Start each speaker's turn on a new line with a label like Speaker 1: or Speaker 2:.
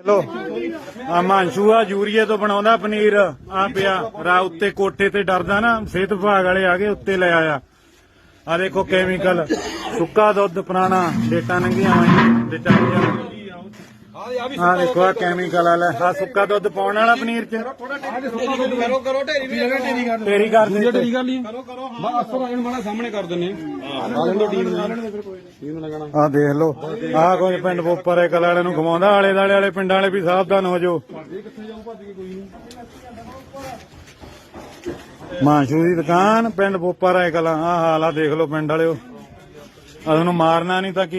Speaker 1: ਲੋ ਆ ਮਾਂਸ਼ੂ ਆ ਯੂਰੀਏ ਤੋਂ ਬਣਾਉਂਦਾ ਪਨੀਰ ਆ ਪਿਆ ਰਾ ਉੱਤੇ ਕੋਠੇ ਤੇ ਡਰਦਾ ਨਾ ਸਿਹਤ ਵਿਭਾਗ ਵਾਲੇ ਆ ਗਏ ਉੱਤੇ ਲੈ ਆਇਆ ਆ ਦੇਖੋ ਕੈਮੀਕਲ ਸੁੱਕਾ ਦੁੱਧ ਪੁਰਾਣਾ ਡੇਟਾਂ ਲੰਘੀਆਂ ਹੋਈਆਂ ਡੇਟਾਂ ਆ ਦੇਖੋ ਆ ਕੈਮੀਕਲ ਵਾਲਾ ਆ ਸੁੱਕਾ ਦੁੱਧ ਪਾਉਣ ਵਾਲਾ ਪਨੀਰ ਚ
Speaker 2: ਕਰੋ
Speaker 1: ਢੇਰੀ ਕਰ ਦੇ
Speaker 2: ਢੇਰੀ ਕਰ ਲਈ ਕਰੋ ਬਸ ਅਸਰ ਆਣ ਵਾਲਾ ਸਾਹਮਣੇ ਕਰ ਦਿੰਨੇ ਆ ਲੈਂਦੋ ਟੀਮ ਨੂੰ ਲਗਾਣਾ
Speaker 1: ਆ ਦੇਖ ਲੋ ਆ ਕੁਝ ਪਿੰਡ ਬੋਪਰ ਇਹ ਕਲਾ ਵਾਲੇ ਨੂੰ ਘਮਾਉਂਦਾ ਆਲੇ ਦਾਲੇ ਵਾਲੇ ਪਿੰਡਾਂ ਵਾਲੇ ਵੀ ਸਾਵਧਾਨ ਹੋ ਜਾਓ ਮਾਂਸ਼ੂ ਦੀ ਦੁਕਾਨ ਪਿੰਡ ਬੋਪਰ ਹੈ ਕਲਾ ਆ ਹਾਲ ਆ ਦੇਖ ਲੋ ਪਿੰਡ ਵਾਲਿਓ ਤੁਹਾਨੂੰ ਮਾਰਨਾ ਨਹੀਂ ਤਾਂ ਕੀ